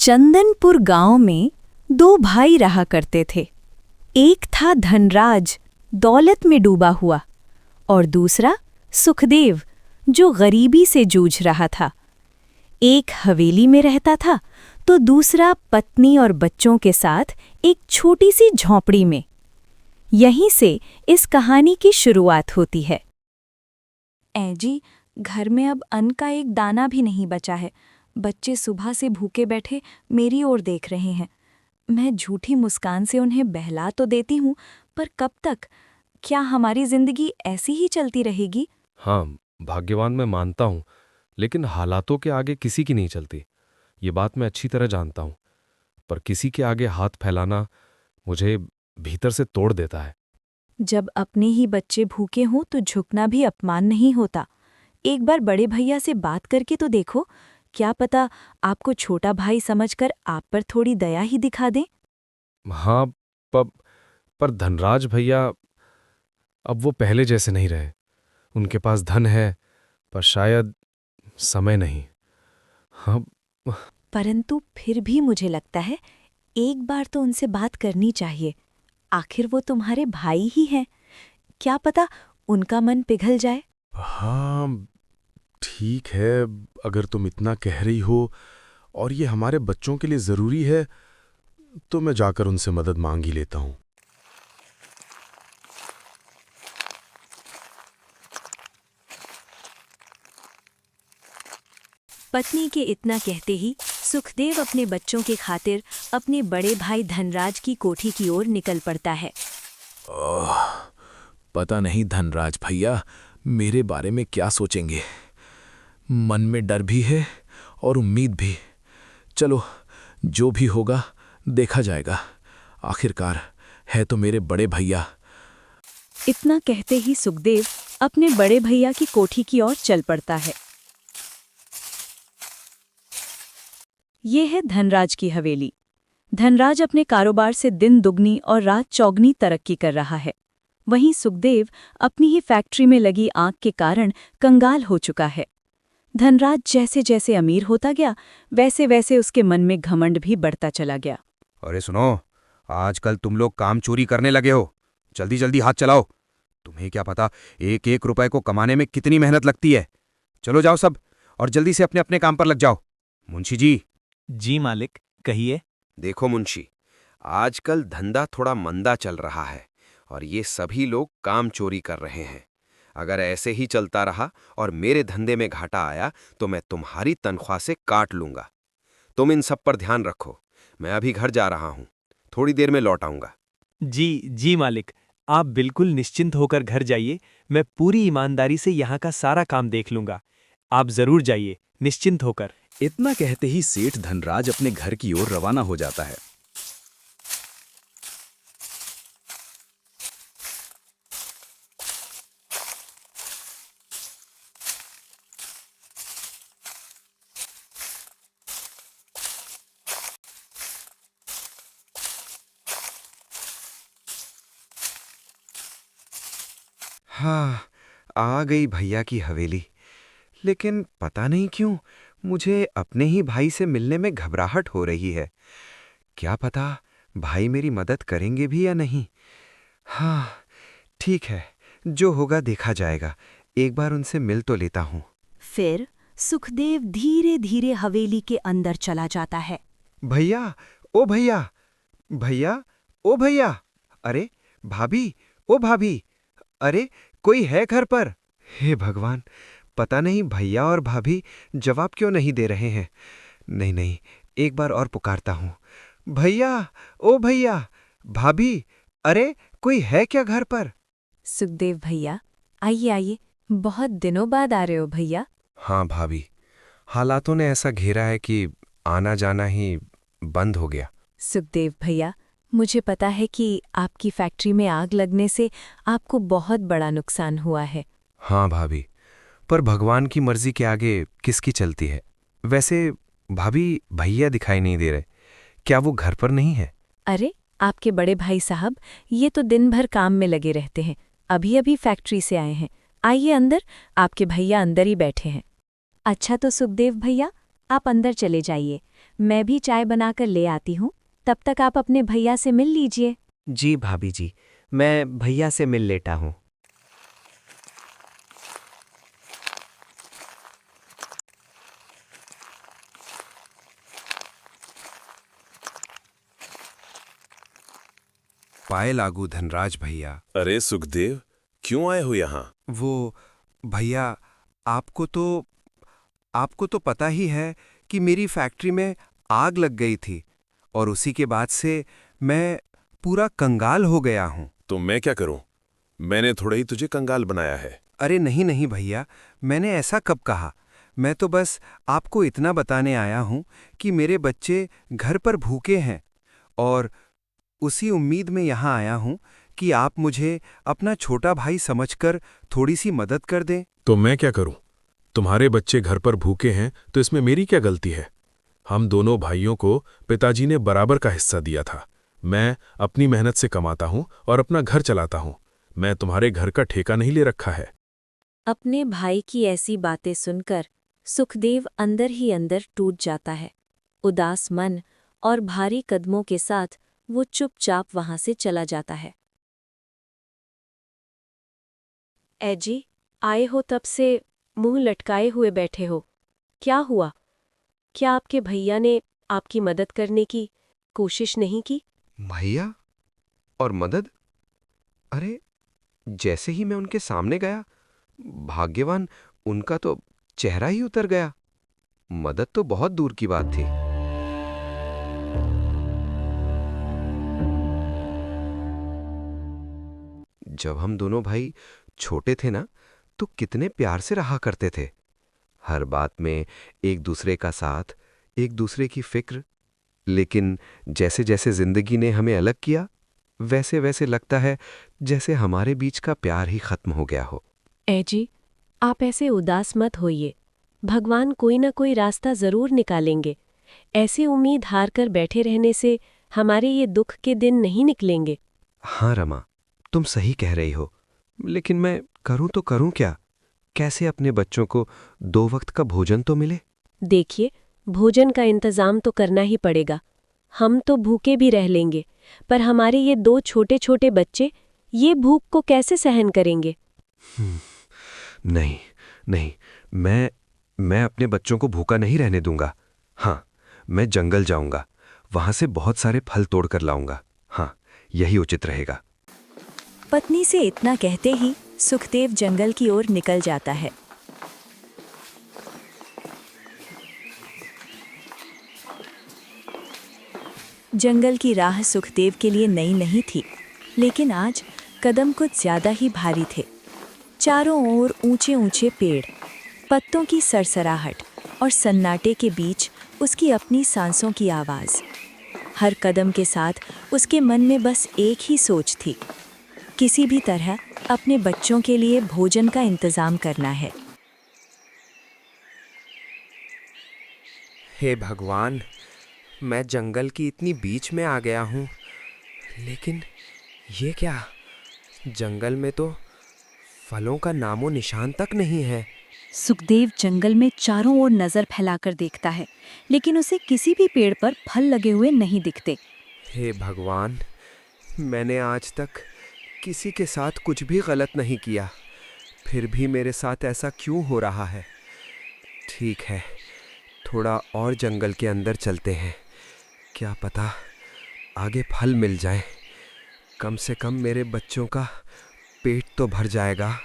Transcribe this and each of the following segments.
चंदनपुर गांव में दो भाई रहा करते थे। एक था धनराज, दौलत में डूबा हुआ, और दूसरा सुखदेव, जो गरीबी से जूझ रहा था। एक हवेली में रहता था तो दूसरा पत्नी और बच्चों के साथ एक छोटी सी झोंपड़ी में। यहीं से इस कहानी की शुरुआत होती है। जी, घर में अब अन्न का एक दाना भी नहीं बचा है। बच्चे सुबह से भूखे बैठे मेरी ओर देख रहे हैं। मैं झूठी मुस्कान से उन्हें बहला तो देती हूँ, पर कब तक? क्या हमारी जिंदगी ऐसी ही चलती रहेगी? हाँ, भाग्यवान मैं मानता हूँ, लेकिन हालातों के आगे किसी की नहीं चलती। ये बात मैं अच्छी तरह जानता हूँ, पर किसी के आगे हाथ फैलाना मुझे भीतर से तोड़ देता है। जब अपने ही बच्चे भूखे हों तो झुकना भी अपमान नहीं होता। एक बार बड़े भैया से बात करके तो देखो, क्या पता आपको छोटा भाई समझकर आप पर थोड़ी दया ही दिखा दें। हाँ, पर धनराज भैया अब वो पहले जैसे नहीं रहे। उनके पास धन है, पर शायद समय नहीं। हाँ, परंतु फिर भी मुझे लगता है एक बार तो उनसे बात करनी चाहिए। आखिर वो तुम्हारे भाई ही हैं। क्या पता उनका मन पिघल जाए। हाँ, ठीक है, अगर तुम इतना कह रही हो और ये हमारे बच्चों के लिए ज़रूरी है, तो मैं जाकर उनसे मदद मांग ही लेता हूँ। पत्नी के इतना कहते ही सुखदेव अपने बच्चों के खातिर अपने बड़े भाई धनराज की कोठी की ओर निकल पड़ता है। पता नहीं धनराज भैया मेरे बारे में क्या सोचेंगे। मन में डर भी है और उम्मीद भी। चलो, जो भी होगा देखा जाएगा। आखिरकार है तो मेरे बड़े भैया। इतना कहते ही सुखदेव अपने बड़े भैया की कोठी की ओर चल पड़ता है। ये है धनराज की हवेली। धनराज अपने कारोबार से दिन दुगनी और रात चौगनी तरक्की कर रहा है। वहीं सुखदेव अपनी ही फैक्ट्री में लगी आग के कारण कंगाल हो चुका है। धनराज जैसे जैसे अमीर होता गया, वैसे वैसे उसके मन में घमंड भी बढ़ता चला गया। अरे सुनो, आजकल तुम लोग काम चोरी करने लगे हो। जल्दी जल्दी हाथ चलाओ। तुम्हें क्या पता एक एक रुपए को कमाने में कितनी मेहनत लगती है। चलो जाओ सब, और जल्दी से अपने अपने काम पर लग जाओ। मुंशी जी। जी मालिक, कहिए। देखो मुंशी, आजकल धंधा थोड़ा मंदा चल रहा है और ये सभी लोग काम चोरी कर रहे हैं। अगर ऐसे ही चलता रहा और मेरे धंधे में घाटा आया तो मैं तुम्हारी तनख्वाह से काट लूंगा। तुम इन सब पर ध्यान रखो। मैं अभी घर जा रहा हूं, थोड़ी देर में लौट आऊंगा। जी मालिक, आप बिल्कुल निश्चिंत होकर घर जाइए। मैं पूरी ईमानदारी से यहाँ का सारा काम देख लूंगा। आप जरूर जाइए निश्चिंत होकर। इतना कहते ही सेठ धनराज अपने घर की ओर रवाना हो जाता है। हाँ, आ गई भैया की हवेली। लेकिन पता नहीं क्यों मुझे अपने ही भाई से मिलने में घबराहट हो रही है। क्या पता भाई मेरी मदद करेंगे भी या नहीं। हाँ, ठीक है, जो होगा देखा जाएगा। एक बार उनसे मिल तो लेता हूँ। फिर सुखदेव धीरे धीरे हवेली के अंदर चला जाता है। भैया, ओ भैया, भैया, ओ भैया, अरे भाभी, ओ भाभी, अरे कोई है घर पर? हे भगवान, पता नहीं भैया और भाभी जवाब क्यों नहीं दे रहे हैं। नहीं, एक बार और पुकारता हूँ। भैया, ओ भैया, भाभी, अरे कोई है क्या घर पर? सुखदेव भैया, आइए आइए, बहुत दिनों बाद आ रहे हो भैया। हाँ भाभी, हालातों ने ऐसा घेरा है कि आना जाना ही बंद हो गया। सुखदेव भैया, मुझे पता है कि आपकी फैक्ट्री में आग लगने से आपको बहुत बड़ा नुकसान हुआ है। हाँ भाभी, पर भगवान की मर्जी के आगे किसकी चलती है। वैसे भाभी, भैया दिखाई नहीं दे रहे। क्या वो घर पर नहीं है? अरे, आपके बड़े भाई साहब ये तो दिन भर काम में लगे रहते हैं। अभी अभी फैक्ट्री से आए हैं। आइए अंदर, आपके भैया अंदर ही बैठे हैं। अच्छा तो सुखदेव भैया, आप अंदर चले जाइए। मैं भी चाय बनाकर ले आती हूँ, तब तक आप अपने भैया से मिल लीजिए। जी भाभी जी, मैं भैया से मिल लेता हूँ। पाए लागू धनराज भैया। अरे सुखदेव, क्यों आए हो यहाँ? वो भैया, आपको तो पता ही है कि मेरी फैक्ट्री में आग लग गई थी और उसी के बाद से मैं पूरा कंगाल हो गया हूँ। तो मैं क्या करूं? मैंने थोड़ा ही तुझे कंगाल बनाया है। अरे नहीं नहीं भैया, मैंने ऐसा कब कहा। मैं तो बस आपको इतना बताने आया हूँ कि मेरे बच्चे घर पर भूखे हैं और उसी उम्मीद में यहाँ आया हूँ कि आप मुझे अपना छोटा भाई समझकर थोड़ी सी मदद कर दें। तो मैं क्या करूं? तुम्हारे बच्चे घर पर भूखे हैं तो इसमें मेरी क्या गलती है? हम दोनों भाइयों को पिताजी ने बराबर का हिस्सा दिया था। मैं अपनी मेहनत से कमाता हूं और अपना घर चलाता हूं। मैं तुम्हारे घर का ठेका नहीं ले रखा है। अपने भाई की ऐसी बातें सुनकर सुखदेव अंदर ही अंदर टूट जाता है। उदास मन और भारी कदमों के साथ वो चुपचाप वहां से चला जाता है। ऐजी, आए हो तब से मुंह लटकाए हुए बैठे हो। क्या हुआ? क्या आपके भैया ने आपकी मदद करने की कोशिश नहीं की? भैया और मदद? अरे, जैसे ही मैं उनके सामने गया, भाग्यवान उनका तो चेहरा ही उतर गया। मदद तो बहुत दूर की बात थी। जब हम दोनों भाई छोटे थे ना, तो कितने प्यार से रहा करते थे। हर बात में एक दूसरे का साथ, एक दूसरे की फिक्र। लेकिन जैसे जैसे जिंदगी ने हमें अलग किया, वैसे वैसे लगता है जैसे हमारे बीच का प्यार ही खत्म हो गया हो। ऐजी, आप ऐसे उदास मत होइए। भगवान कोई न कोई रास्ता जरूर निकालेंगे। ऐसी उम्मीद हार कर बैठे रहने से हमारे ये दुख के दिन नहीं निकलेंगे। हाँ रमा, तुम सही कह रही हो। लेकिन मैं करूं तो करूं क्या? कैसे अपने बच्चों को 2 वक्त का भोजन तो मिले? देखिए, भोजन का इंतजाम तो करना ही पड़ेगा। हम तो भूखे भी रह लेंगे, पर हमारे ये 2 छोटे छोटे बच्चे ये भूख को कैसे सहन करेंगे? नहीं नहीं, मैं अपने बच्चों को भूखा नहीं रहने दूंगा। हाँ, मैं जंगल जाऊंगा, वहां से बहुत सारे फल तोड़कर लाऊंगा। हाँ, यही उचित रहेगा। पत्नी से इतना कहते ही सुखदेव जंगल की ओर निकल जाता है। जंगल की राह सुखदेव के लिए नई नहीं थी, लेकिन आज कदम कुछ ज्यादा ही भारी थे। चारों ओर ऊंचे ऊंचे पेड़, पत्तों की सरसराहट और सन्नाटे के बीच उसकी अपनी सांसों की आवाज। हर कदम के साथ उसके मन में बस एक ही सोच थी, किसी भी तरह अपने बच्चों के लिए भोजन का इंतजाम करना है। हे भगवान, मैं जंगल की इतनी बीच में आ गया हूँ, लेकिन ये क्या? जंगल में तो फलों का नामो निशान तक नहीं है। सुखदेव जंगल में चारों ओर नजर फैलाकर देखता है, लेकिन उसे किसी भी पेड़ पर फल लगे हुए नहीं दिखते। हे भगवान, मैंने आज तक किसी के साथ कुछ भी गलत नहीं किया, फिर भी मेरे साथ ऐसा क्यों हो रहा है? ठीक है, थोड़ा और जंगल के अंदर चलते हैं। क्या पता आगे फल मिल जाए। कम से कम मेरे बच्चों का पेट तो भर जाएगा।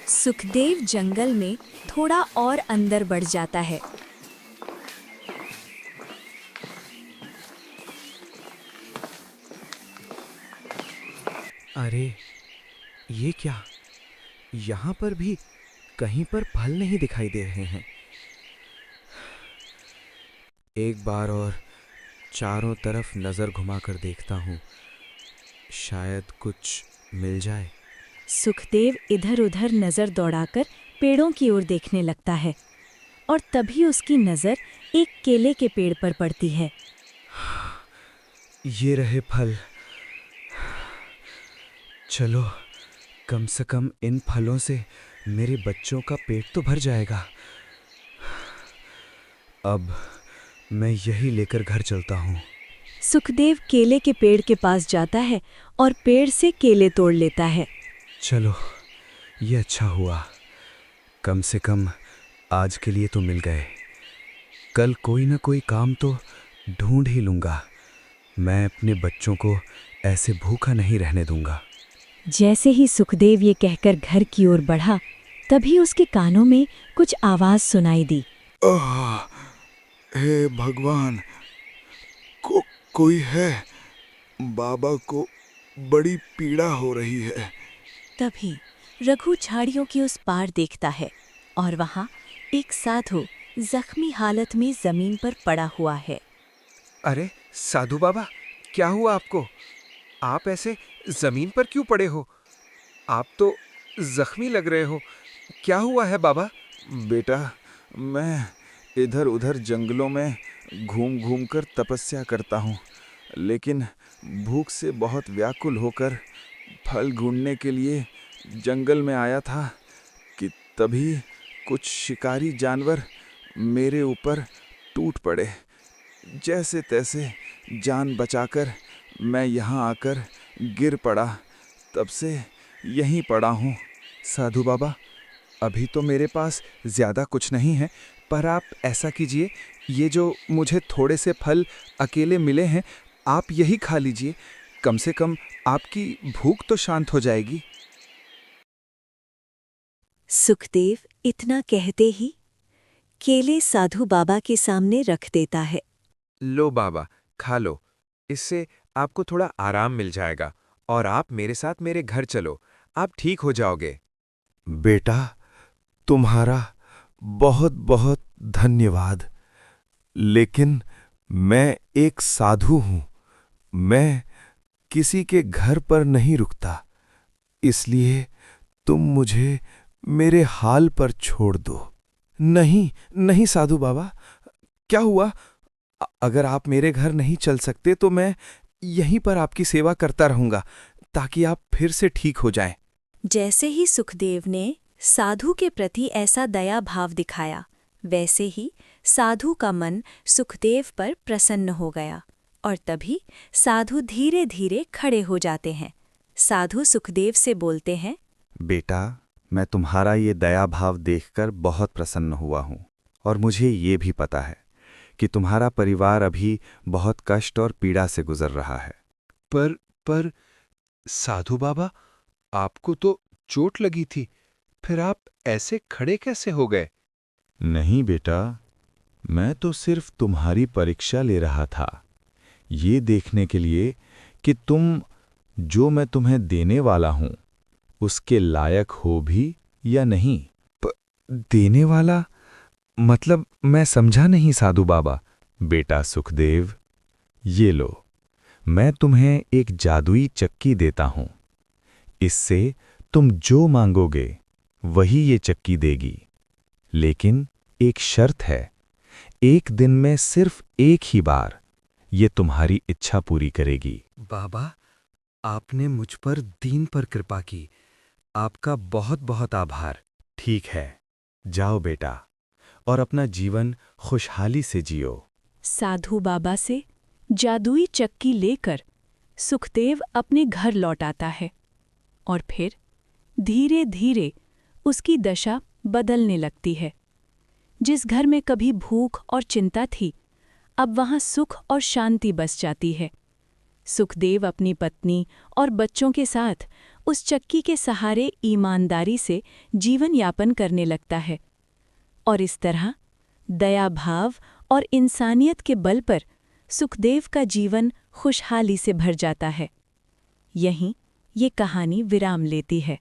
सुखदेव जंगल में थोड़ा और अंदर बढ़ जाता है। अरे, ये क्या? यहाँ पर भी कहीं पर फल नहीं दिखाई दे रहे हैं। एक बार और चारों तरफ नजर घुमाकर देखता हूँ, शायद कुछ मिल जाए। सुखदेव इधर-उधर नजर दौड़ाकर पेड़ों की ओर देखने लगता है और तभी उसकी नजर एक केले के पेड़ पर पड़ती है। ये रहे फल। चलो, कम से कम इन फलों से मेरे बच्चों का पेट तो भर जाएगा। अब मैं यही लेकर घर चलता हूँ। सुखदेव केले के पेड़ के पास जाता है और पेड़ से केले तोड़ लेता है। चलो, ये अच्छा हुआ। कम से कम आज के लिए तो मिल गए। कल कोई ना कोई काम तो ढूंढ ही लूँगा। मैं अपने बच्चों को ऐसे भूखा नहीं रहने दूंगा। जैसे ही सुखदेव ये कहकर घर की ओर बढ़ा, तभी उसके कानों में कुछ आवाज सुनाई दी। हे भगवान, कोई है? बाबा को बड़ी पीड़ा हो रही है। तभी रघु झाड़ियों के उस पार देखता है और वहां एक साधु जख्मी हालत में जमीन पर पड़ा हुआ है। अरे साधु बाबा, क्या हुआ आपको? आप ऐसे जमीन पर क्यों पड़े हो? आप तो जख्मी लग रहे हो। क्या हुआ है बाबा? बेटा, मैं इधर उधर जंगलों में घूम घूम कर तपस्या करता हूँ, लेकिन भूख से बहुत व्याकुल होकर फल ढूंढने के लिए जंगल में आया था कि तभी कुछ शिकारी जानवर मेरे ऊपर टूट पड़े। जैसे तैसे जान बचाकर मैं यहाँ आकर गिर पड़ा। तब से यहीं पड़ा हूँ। साधु बाबा, अभी तो मेरे पास ज़्यादा कुछ नहीं है, पर आप ऐसा कीजिए, ये जो मुझे थोड़े से फल अकेले मिले हैं, आप यही खा लीजिए। कम से कम आपकी भूख तो शांत हो जाएगी। सुखदेव इतना कहते ही केले साधु बाबा के सामने रख देता है। लो बाबा, खा लो। इससे आपको थोड़ा आराम मिल जाएगा और आप मेरे साथ मेरे घर चलो, आप ठीक हो जाओगे। बेटा, तुम्हारा बहुत बहुत धन्यवाद, लेकिन मैं एक साधु हूँ। मैं किसी के घर पर नहीं रुकता, इसलिए तुम मुझे मेरे हाल पर छोड़ दो। नहीं नहीं साधु बाबा, क्या हुआ? अगर आप मेरे घर नहीं चल सकते तो मैं यहीं पर आपकी सेवा करता रहूंगा, ताकि आप फिर से ठीक हो जाएं। जैसे ही सुखदेव ने साधु के प्रति ऐसा दया भाव दिखाया, वैसे ही साधु का मन सुखदेव पर प्रसन्न हो गया और तभी साधु धीरे धीरे खड़े हो जाते हैं। साधु सुखदेव से बोलते हैं, बेटा, मैं तुम्हारा ये दया भाव देखकर बहुत प्रसन्न हुआ हूँ और मुझे ये भी पता है कि तुम्हारा परिवार अभी बहुत कष्ट और पीड़ा से गुजर रहा है। पर साधु बाबा, आपको तो चोट लगी थी, फिर आप ऐसे खड़े कैसे हो गए? नहीं बेटा, मैं तो सिर्फ तुम्हारी परीक्षा ले रहा था, ये देखने के लिए कि तुम जो मैं तुम्हें देने वाला हूँ उसके लायक हो भी या नहीं। देने वाला मतलब मैं समझा नहीं साधु बाबा। बेटा सुखदेव, ये लो, मैं तुम्हें एक जादुई चक्की देता हूँ। इससे तुम जो मांगोगे वही ये चक्की देगी, लेकिन एक शर्त है, एक दिन में सिर्फ एक ही बार ये तुम्हारी इच्छा पूरी करेगी। बाबा, आपने मुझ पर दीन पर कृपा की, आपका बहुत बहुत आभार। ठीक है, जाओ बेटा और अपना जीवन खुशहाली से जियो। साधु बाबा से जादुई चक्की लेकर सुखदेव अपने घर लौट आता है और फिर धीरे धीरे उसकी दशा बदलने लगती है। जिस घर में कभी भूख और चिंता थी, अब वहां सुख और शांति बस जाती है। सुखदेव अपनी पत्नी और बच्चों के साथ उस चक्की के सहारे ईमानदारी से जीवन यापन करने लगता है और इस तरह दया भाव और इंसानियत के बल पर सुखदेव का जीवन खुशहाली से भर जाता है। यहीं ये कहानी विराम लेती है।